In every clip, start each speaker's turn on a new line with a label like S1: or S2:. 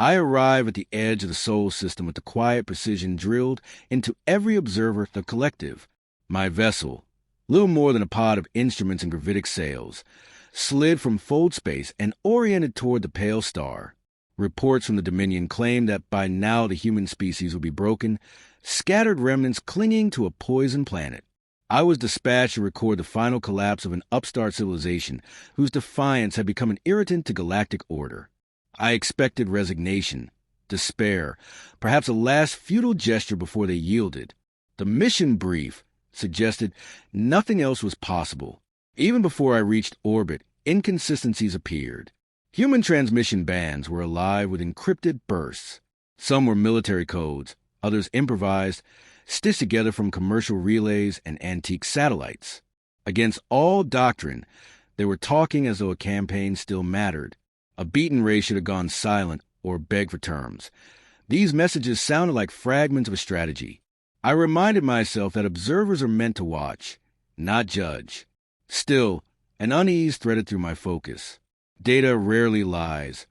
S1: I arrive at the edge of the Sol system with the quiet precision drilled into every observer of the collective. My vessel, little more than a pod of instruments and gravitic sails, slid from fold space and oriented toward the pale star. Reports from the Dominion claimed that by now the human species would be broken, scattered remnants clinging to a poisoned planet. I was dispatched to record the final collapse of an upstart civilization whose defiance had become an irritant to galactic order. I expected resignation, despair, perhaps a last futile gesture before they yielded. The mission brief suggested nothing else was possible. Even before I reached orbit, inconsistencies appeared. Human transmission bands were alive with encrypted bursts. Some were military codes, others improvised, stitched together from commercial relays and antique satellites. Against all doctrine, they were talking as though a campaign still mattered. A beaten race should have gone silent or begged for terms. These messages sounded like fragments of a strategy. I reminded myself that observers are meant to watch, not judge. Still, an unease threaded through my focus. Data rarely lies,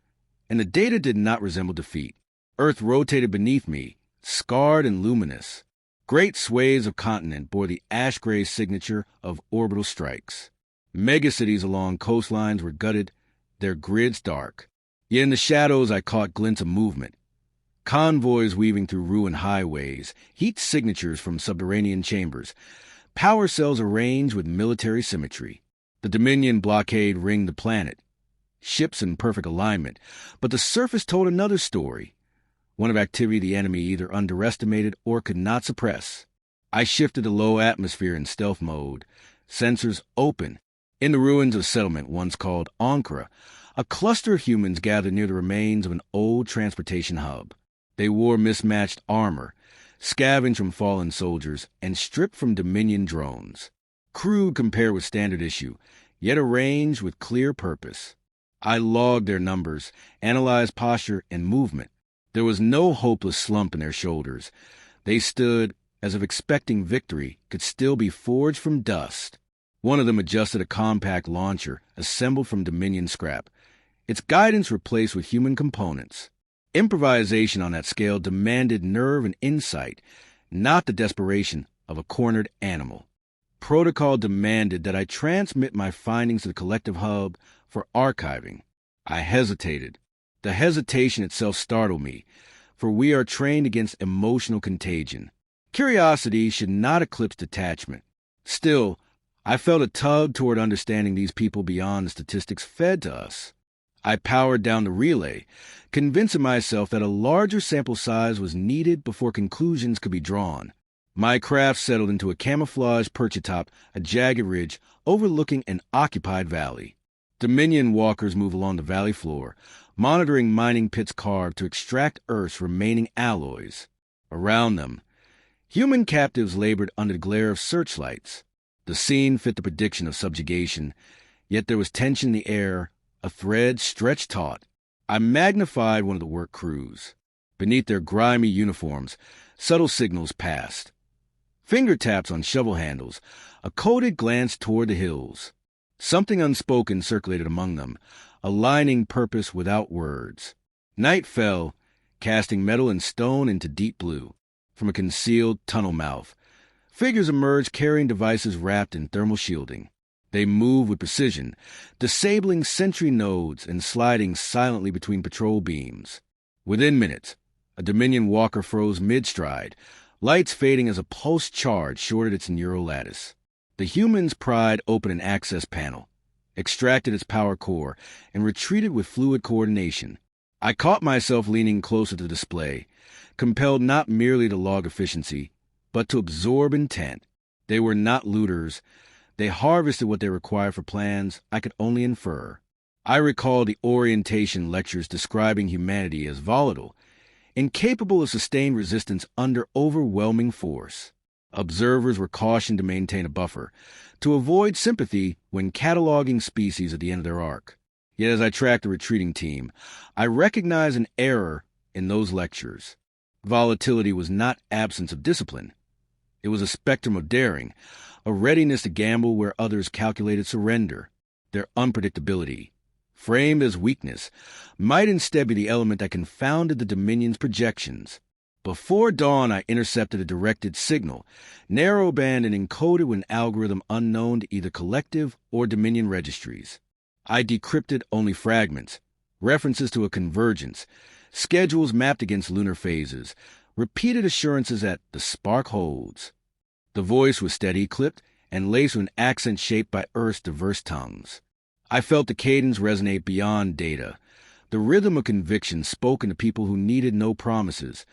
S1: and the data did not resemble defeat. Earth rotated beneath me, scarred and luminous. Great swathes of continent bore the ash-gray signature of orbital strikes. Megacities along coastlines were gutted, their grids dark. Yet in the shadows I caught glints of movement. Convoys weaving through ruined highways, heat signatures from subterranean chambers, power cells arranged with military symmetry. The Dominion blockade ringed the planet, ships in perfect alignment, but the surface told another story, one of activity the enemy either underestimated or could not suppress. I shifted to low atmosphere in stealth mode, sensors open. In the ruins of a settlement once called Ankara, a cluster of humans gathered near the remains of an old transportation hub. They wore mismatched armor, scavenged from fallen soldiers, and stripped from Dominion drones. Crude compared with standard issue, yet arranged with clear purpose. I logged their numbers, analyzed posture and movement. There was no hopeless slump in their shoulders. They stood as if expecting victory could still be forged from dust. One of them adjusted a compact launcher assembled from Dominion scrap, its guidance replaced with human components. Improvisation on that scale demanded nerve and insight, not the desperation of a cornered animal. Protocol demanded that I transmit my findings to the collective hub for archiving. I hesitated. The hesitation itself startled me, for we are trained against emotional contagion. Curiosity should not eclipse detachment. Still, I felt a tug toward understanding these people beyond the statistics fed to us. I powered down the relay, convincing myself that a larger sample size was needed before conclusions could be drawn. My craft settled into a camouflaged perch atop a jagged ridge overlooking an occupied valley. Dominion walkers move along the valley floor, monitoring mining pits carved to extract Earth's remaining alloys. Around them, human captives labored under the glare of searchlights. The scene fit the prediction of subjugation, yet there was tension in the air, a thread stretched taut. I magnified one of the work crews. Beneath their grimy uniforms, subtle signals passed. Finger taps on shovel handles, a coded glance toward the hills. Something unspoken circulated among them, aligning purpose without words. Night fell, casting metal and stone into deep blue. From a concealed tunnel mouth, figures emerged carrying devices wrapped in thermal shielding. They moved with precision, disabling sentry nodes and sliding silently between patrol beams. Within minutes, a Dominion walker froze mid-stride, lights fading as a pulse charge shorted its neural lattice. The humans pried open an access panel, extracted its power core, and retreated with fluid coordination. I caught myself leaning closer to the display, compelled not merely to log efficiency, but to absorb intent. They were not looters. They harvested what they required for plans I could only infer. I recall the orientation lectures describing humanity as volatile, incapable of sustained resistance under overwhelming force. Observers were cautioned to maintain a buffer, to avoid sympathy when cataloging species at the end of their arc. Yet as I tracked the retreating team, I recognized an error in those lectures. Volatility was not absence of discipline. It was a spectrum of daring, a readiness to gamble where others calculated surrender. Their unpredictability, framed as weakness, might instead be the element that confounded the Dominion's projections. Before dawn, I intercepted a directed signal, narrowband and encoded with an algorithm unknown to either collective or Dominion registries. I decrypted only fragments, references to a convergence, schedules mapped against lunar phases, repeated assurances that the spark holds. The voice was steady, clipped, and laced with an accent shaped by Earth's diverse tongues. I felt the cadence resonate beyond data, the rhythm of conviction spoken to people who needed no promises,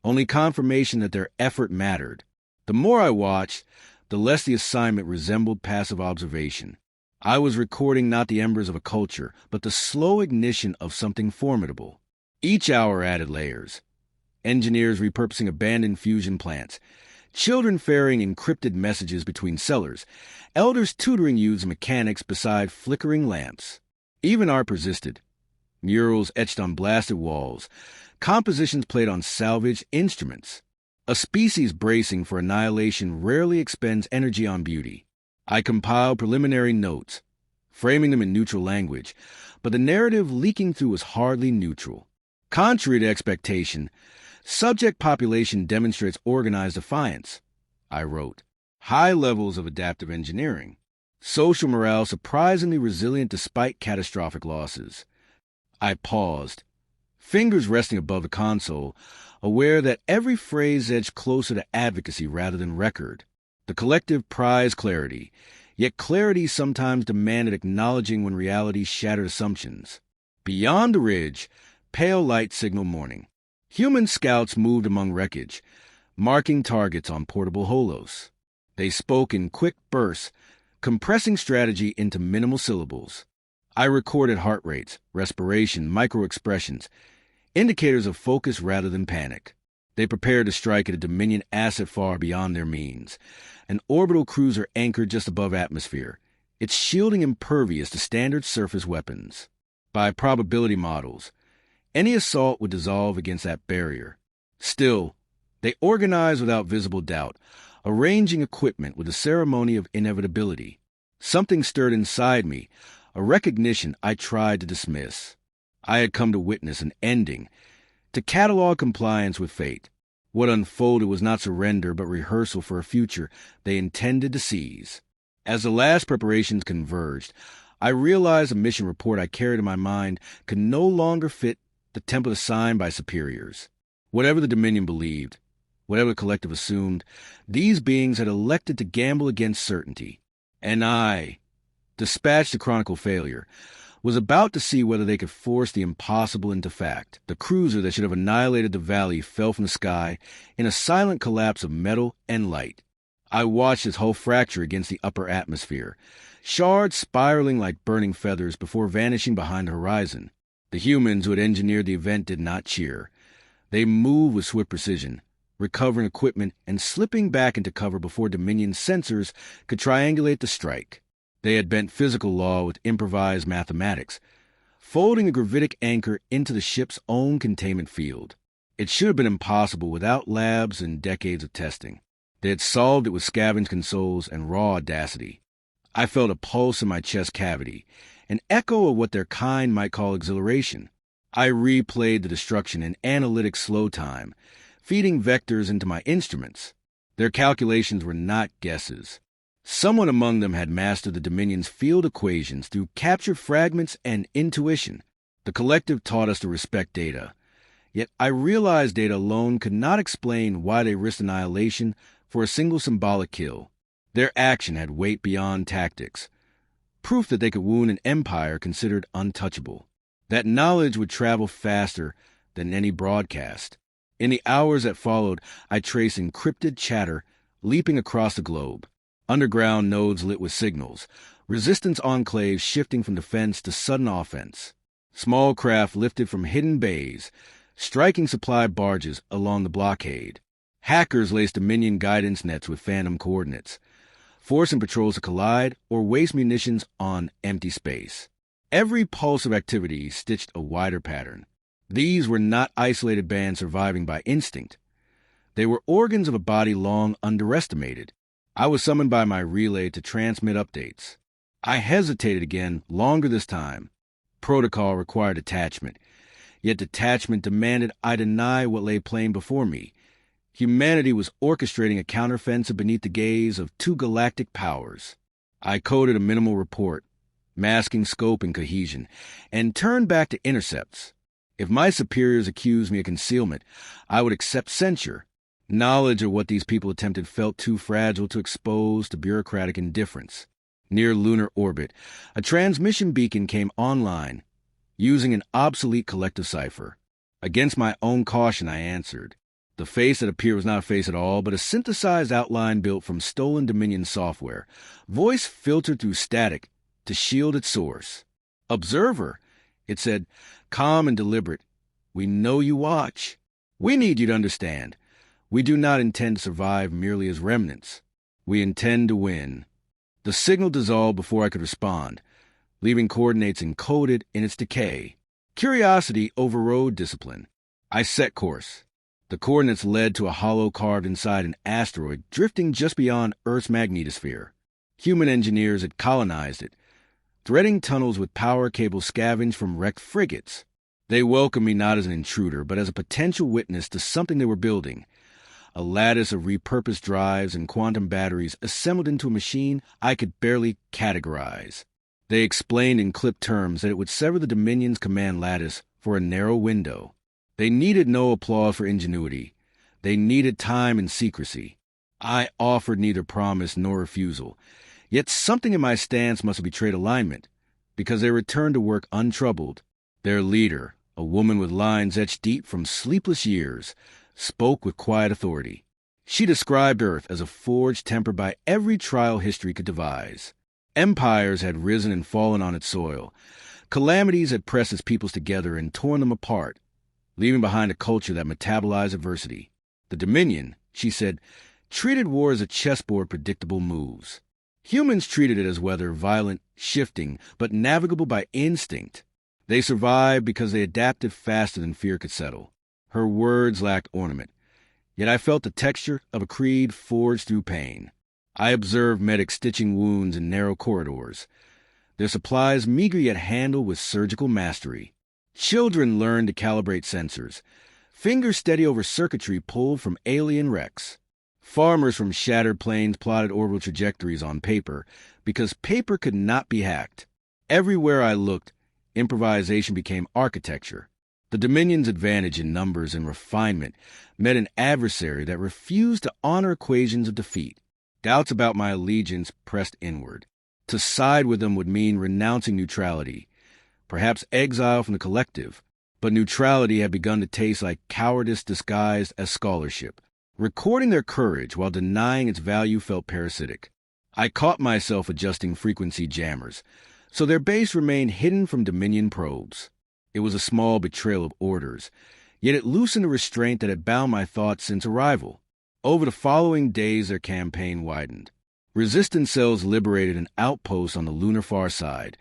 S1: only confirmation that their effort mattered. The more I watched, the less the assignment resembled passive observation. I was recording not the embers of a culture, but the slow ignition of something formidable. Each hour added layers. Engineers repurposing abandoned fusion plants, children ferrying encrypted messages between cellars, elders tutoring youths mechanics beside flickering lamps. Even art persisted. Murals etched on blasted walls, compositions played on salvaged instruments. A species bracing for annihilation rarely expends energy on beauty. I compiled preliminary notes, framing them in neutral language, but the narrative leaking through was hardly neutral. Contrary to expectation, subject population demonstrates organized defiance, I wrote. High levels of adaptive engineering. Social morale surprisingly resilient despite catastrophic losses. I paused, fingers resting above the console, aware that every phrase edged closer to advocacy rather than record. The collective prized clarity, yet clarity sometimes demanded acknowledging when reality shattered assumptions. Beyond the ridge, pale light signaled morning. Human scouts moved among wreckage, marking targets on portable holos. They spoke in quick bursts, compressing strategy into minimal syllables. I recorded heart rates, respiration, micro-expressions, indicators of focus rather than panic. They prepared to strike at a Dominion asset far beyond their means, an orbital cruiser anchored just above atmosphere, its shielding impervious to standard surface weapons. By probability models, any assault would dissolve against that barrier. Still, they organized without visible doubt, arranging equipment with a ceremony of inevitability. Something stirred inside me, a recognition I tried to dismiss. I had come to witness an ending, to catalog compliance with fate. What unfolded was not surrender but rehearsal for a future they intended to seize. As the last preparations converged, I realized the mission report I carried in my mind could no longer fit the template assigned by superiors. Whatever the Dominion believed, whatever the collective assumed, these beings had elected to gamble against certainty. And I, dispatched to chronicle failure, was about to see whether they could force the impossible into fact. The cruiser that should have annihilated the valley fell from the sky in a silent collapse of metal and light. I watched its hull fracture against the upper atmosphere, shards spiraling like burning feathers before vanishing behind the horizon. The humans who had engineered the event did not cheer. They moved with swift precision, recovering equipment and slipping back into cover before Dominion's sensors could triangulate the strike. They had bent physical law with improvised mathematics, folding a gravitic anchor into the ship's own containment field. It should have been impossible without labs and decades of testing. They had solved it with scavenged consoles and raw audacity. I felt a pulse in my chest cavity, an echo of what their kind might call exhilaration. I replayed the destruction in analytic slow time, feeding vectors into my instruments. Their calculations were not guesses. Someone among them had mastered the Dominion's field equations through captured fragments and intuition. The collective taught us to respect data. Yet I realized data alone could not explain why they risked annihilation for a single symbolic kill. Their action had weight beyond tactics, proof that they could wound an empire considered untouchable. That knowledge would travel faster than any broadcast. In the hours that followed, I traced encrypted chatter leaping across the globe. Underground nodes lit with signals, resistance enclaves shifting from defense to sudden offense. Small craft lifted from hidden bays, striking supply barges along the blockade. Hackers laced Dominion guidance nets with phantom coordinates, forcing patrols to collide or waste munitions on empty space. Every pulse of activity stitched a wider pattern. These were not isolated bands surviving by instinct. They were organs of a body long underestimated. I was summoned by my relay to transmit updates. I hesitated again, longer this time. Protocol required detachment, yet detachment demanded I deny what lay plain before me. Humanity was orchestrating a counteroffensive beneath the gaze of two galactic powers. I coded a minimal report, masking scope and cohesion, and turned back to intercepts. If my superiors accused me of concealment, I would accept censure. Knowledge of what these people attempted felt too fragile to expose to bureaucratic indifference. Near lunar orbit, a transmission beacon came online, using an obsolete collective cipher. Against my own caution, I answered. The face that appeared was not a face at all, but a synthesized outline built from stolen Dominion software, voice filtered through static to shield its source. "Observer," it said, calm and deliberate. "We know you watch. We need you to understand. We do not intend to survive merely as remnants. We intend to win." The signal dissolved before I could respond, leaving coordinates encoded in its decay. Curiosity overrode discipline. I set course. The coordinates led to a hollow carved inside an asteroid drifting just beyond Earth's magnetosphere. Human engineers had colonized it, threading tunnels with power cables scavenged from wrecked frigates. They welcomed me not as an intruder, but as a potential witness to something they were building. A lattice of repurposed drives and quantum batteries assembled into a machine I could barely categorize. They explained in clipped terms that it would sever the Dominion's command lattice for a narrow window. They needed no applause for ingenuity. They needed time and secrecy. I offered neither promise nor refusal. Yet something in my stance must have betrayed alignment, because they returned to work untroubled. Their leader, a woman with lines etched deep from sleepless years, spoke with quiet authority. She described Earth as a forge tempered by every trial history could devise. Empires had risen and fallen on its soil. Calamities had pressed its peoples together and torn them apart, leaving behind a culture that metabolized adversity. The Dominion, she said, treated war as a chessboard predictable moves. Humans treated it as weather, violent, shifting, but navigable by instinct. They survived because they adapted faster than fear could settle. Her words lacked ornament, yet I felt the texture of a creed forged through pain. I observed medics stitching wounds in narrow corridors, their supplies meager yet handled with surgical mastery. Children learned to calibrate sensors, fingers steady over circuitry pulled from alien wrecks. Farmers from shattered planes plotted orbital trajectories on paper because paper could not be hacked. Everywhere I looked, improvisation became architecture. The Dominion's advantage in numbers and refinement met an adversary that refused to honor equations of defeat. Doubts about my allegiance pressed inward. To side with them would mean renouncing neutrality, perhaps exile from the collective, but neutrality had begun to taste like cowardice disguised as scholarship. Recording their courage while denying its value felt parasitic. I caught myself adjusting frequency jammers, so their base remained hidden from Dominion probes. It was a small betrayal of orders, yet it loosened the restraint that had bound my thoughts since arrival. Over the following days, their campaign widened. Resistance cells liberated an outpost on the lunar far side,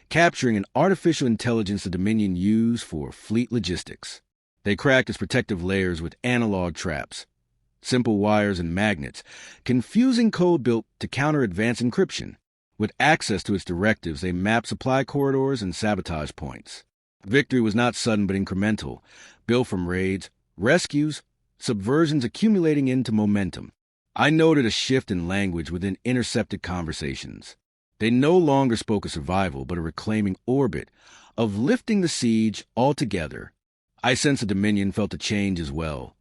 S1: capturing an artificial intelligence the Dominion used for fleet logistics. They cracked its protective layers with analog traps, simple wires and magnets, confusing code built to counter advanced encryption. With access to its directives, they mapped supply corridors and sabotage points. Victory was not sudden but incremental, built from raids, rescues, subversions accumulating into momentum. I noted a shift in language within intercepted conversations. They no longer spoke of survival, but of reclaiming orbit, of lifting the siege altogether. I sensed the Dominion felt a change as well.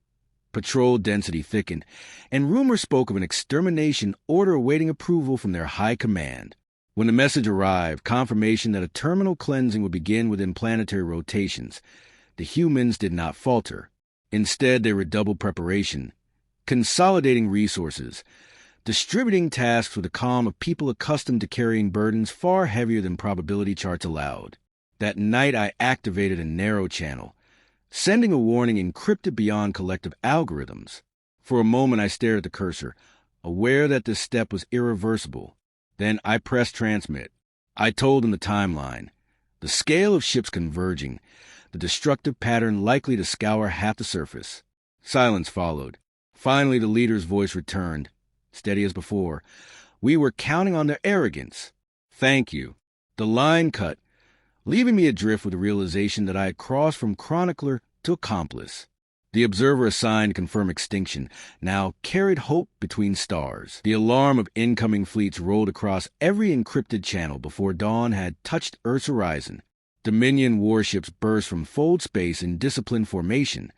S1: Patrol density thickened, and rumors spoke of an extermination order awaiting approval from their high command. When the message arrived, confirmation that a terminal cleansing would begin within planetary rotations, the humans did not falter. Instead, they redoubled preparation, consolidating resources, distributing tasks with the calm of people accustomed to carrying burdens far heavier than probability charts allowed. That night, I activated a narrow channel, sending a warning encrypted beyond collective algorithms. For a moment, I stared at the cursor, aware that this step was irreversible. Then I pressed transmit. I told him the timeline, the scale of ships converging, the destructive pattern likely to scour half the surface. Silence followed. Finally, the leader's voice returned, steady as before. We were counting on their arrogance. Thank you. The line cut, leaving me adrift with the realization that I had crossed from chronicler to accomplice. The observer assigned to confirm extinction now carried hope between stars. The alarm of incoming fleets rolled across every encrypted channel before dawn had touched Earth's horizon. Dominion warships burst from fold space in disciplined formation,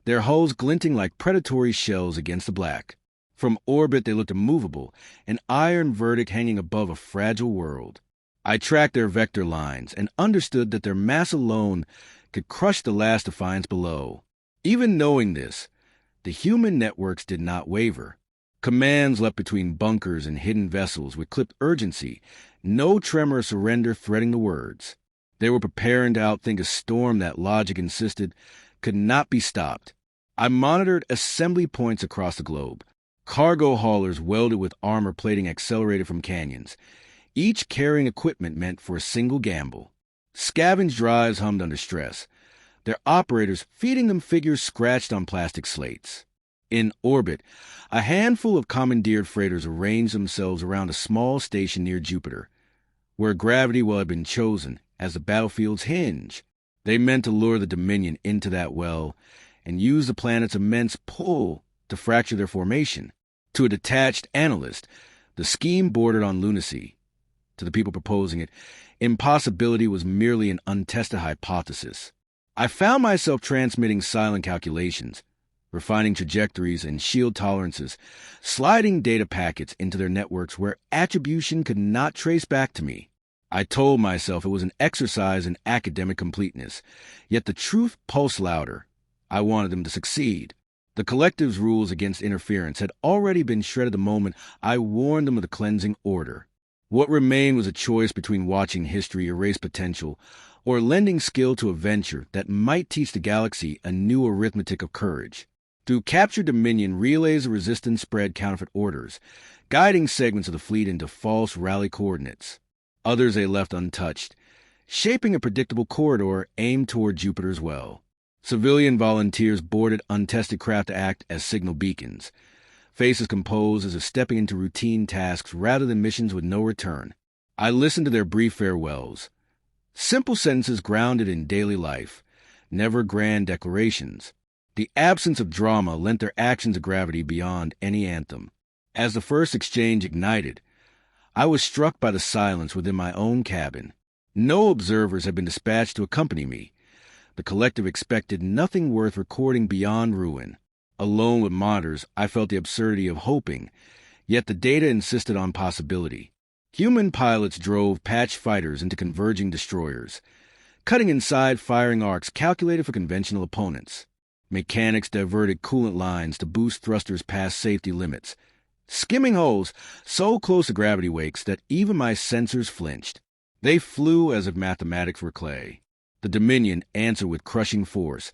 S1: their hulls glinting like predatory shells against the black. From orbit they looked immovable, an iron verdict hanging above a fragile world. I tracked their vector lines and understood that their mass alone could crush the last defiance below. Even knowing this, the human networks did not waver. Commands leapt between bunkers and hidden vessels with clipped urgency, no tremor of surrender threading the words. They were preparing to outthink a storm that logic insisted could not be stopped. I monitored assembly points across the globe. Cargo haulers welded with armor plating accelerated from canyons, each carrying equipment meant for a single gamble. Scavenge drives hummed under stress, their operators feeding them figures scratched on plastic slates. In orbit, a handful of commandeered freighters arranged themselves around a small station near Jupiter, where gravity well had been chosen as the battlefield's hinge. They meant to lure the Dominion into that well and use the planet's immense pull to fracture their formation. To a detached analyst, the scheme bordered on lunacy. To the people proposing it, impossibility was merely an untested hypothesis. I found myself transmitting silent calculations, refining trajectories and shield tolerances, sliding data packets into their networks where attribution could not trace back to me. I told myself it was an exercise in academic completeness, yet the truth pulsed louder. I wanted them to succeed. The collective's rules against interference had already been shredded the moment I warned them of the cleansing order. What remained was a choice between watching history erase potential or lending skill to a venture that might teach the galaxy a new arithmetic of courage. Through captured Dominion, relays of resistance spread counterfeit orders, guiding segments of the fleet into false rally coordinates. Others they left untouched, shaping a predictable corridor aimed toward Jupiter's well. Civilian volunteers boarded untested craft to act as signal beacons, faces composed as if stepping into routine tasks rather than missions with no return. I listened to their brief farewells. Simple sentences grounded in daily life, never grand declarations. The absence of drama lent their actions a gravity beyond any anthem. As the first exchange ignited, I was struck by the silence within my own cabin. No observers had been dispatched to accompany me. The collective expected nothing worth recording beyond ruin. Alone with monitors, I felt the absurdity of hoping, yet the data insisted on possibility. Human pilots drove patched fighters into converging destroyers, cutting inside firing arcs calculated for conventional opponents. Mechanics diverted coolant lines to boost thrusters past safety limits, skimming hulls so close to gravity wakes that even my sensors flinched. They flew as if mathematics were clay. The Dominion answered with crushing force,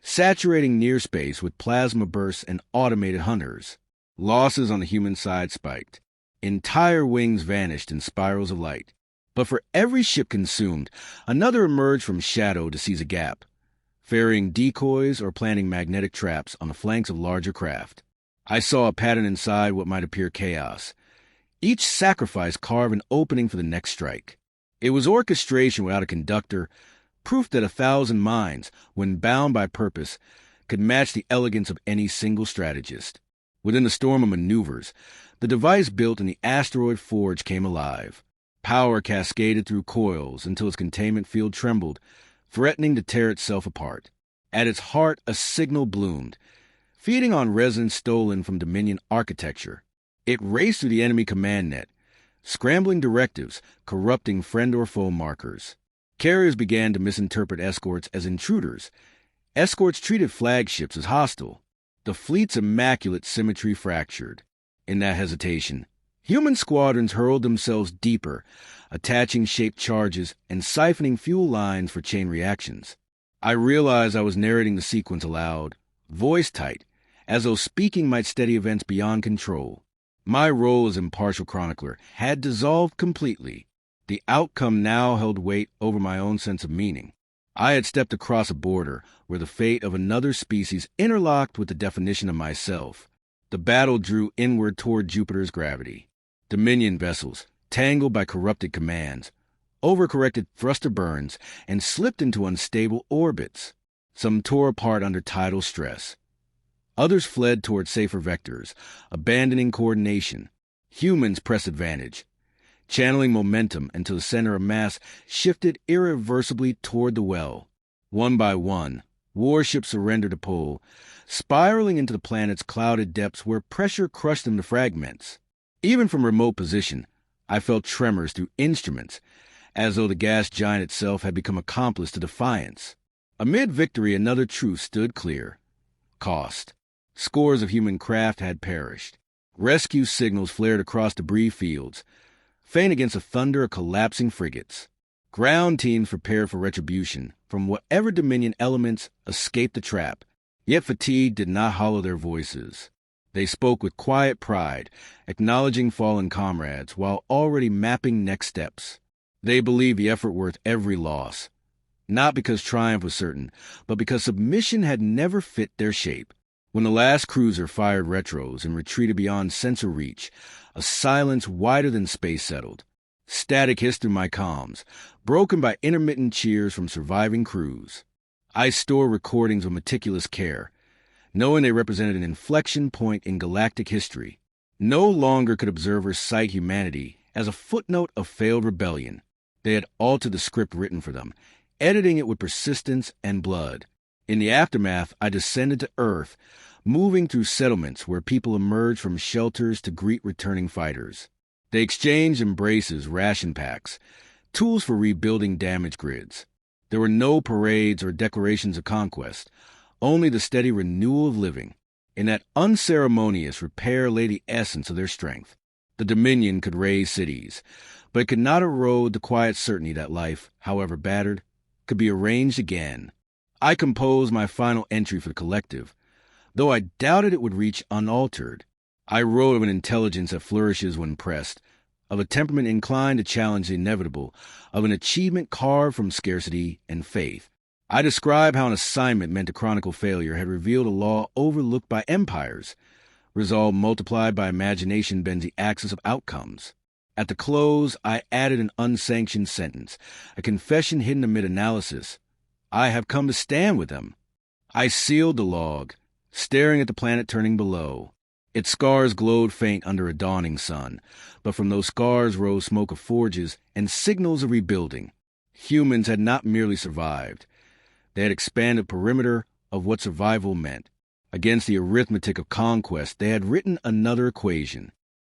S1: saturating near space with plasma bursts and automated hunters. Losses on the human side spiked. Entire wings vanished in spirals of light. But for every ship consumed, another emerged from shadow to seize a gap, ferrying decoys or planting magnetic traps on the flanks of larger craft. I saw a pattern inside what might appear chaos. Each sacrifice carved an opening for the next strike. It was orchestration without a conductor, proof that 1,000 minds, when bound by purpose, could match the elegance of any single strategist. Within the storm of maneuvers, the device built in the asteroid forge came alive. Power cascaded through coils until its containment field trembled, threatening to tear itself apart. At its heart, a signal bloomed, feeding on resonance stolen from Dominion architecture. It raced through the enemy command net, scrambling directives, corrupting friend or foe markers. Carriers began to misinterpret escorts as intruders. Escorts treated flagships as hostile. The fleet's immaculate symmetry fractured. In that hesitation, human squadrons hurled themselves deeper, attaching shaped charges and siphoning fuel lines for chain reactions. I realized I was narrating the sequence aloud, voice tight, as though speaking might steady events beyond control. My role as impartial chronicler had dissolved completely. The outcome now held weight over my own sense of meaning. I had stepped across a border where the fate of another species interlocked with the definition of myself. The battle drew inward toward Jupiter's gravity. Dominion vessels, tangled by corrupted commands, overcorrected thruster burns, and slipped into unstable orbits. Some tore apart under tidal stress. Others fled toward safer vectors, abandoning coordination. Humans press advantage, channeling momentum until the center of mass shifted irreversibly toward the well. One by one, warships surrendered to pull, spiraling into the planet's clouded depths where pressure crushed them to fragments. Even from remote position, I felt tremors through instruments, as though the gas giant itself had become accomplice to defiance. Amid victory, another truth stood clear. Cost. Scores of human craft had perished. Rescue signals flared across debris fields, faint against the thunder of collapsing frigates. Ground teams prepared for retribution from whatever Dominion elements escaped the trap. Yet fatigue did not hollow their voices. They spoke with quiet pride, acknowledging fallen comrades while already mapping next steps. They believed the effort worth every loss, not because triumph was certain, but because submission had never fit their shape. When the last cruiser fired retros and retreated beyond sensor reach, a silence wider than space settled. Static hissed through my comms, broken by intermittent cheers from surviving crews. I store recordings with meticulous care, knowing they represented an inflection point in galactic history. No longer could observers cite humanity as a footnote of failed rebellion. They had altered the script written for them, editing it with persistence and blood. In the aftermath, I descended to Earth, moving through settlements where people emerged from shelters to greet returning fighters. They exchanged embraces, ration packs, tools for rebuilding damaged grids. There were no parades or declarations of conquest, only the steady renewal of living. In that unceremonious repair lay the essence of their strength. The Dominion could raise cities, but it could not erode the quiet certainty that life, however battered, could be arranged again. I composed my final entry for the collective, though I doubted it would reach unaltered. I wrote of an intelligence that flourishes when pressed, of a temperament inclined to challenge the inevitable, of an achievement carved from scarcity and faith. I describe how an assignment meant to chronicle failure had revealed a law overlooked by empires. Resolve multiplied by imagination bends the axis of outcomes. At the close, I added an unsanctioned sentence, a confession hidden amid analysis. I have come to stand with them. I sealed the log, staring at the planet turning below. Its scars glowed faint under a dawning sun, but from those scars rose smoke of forges and signals of rebuilding. Humans had not merely survived. They had expanded the perimeter of what survival meant. Against the arithmetic of conquest, they had written another equation.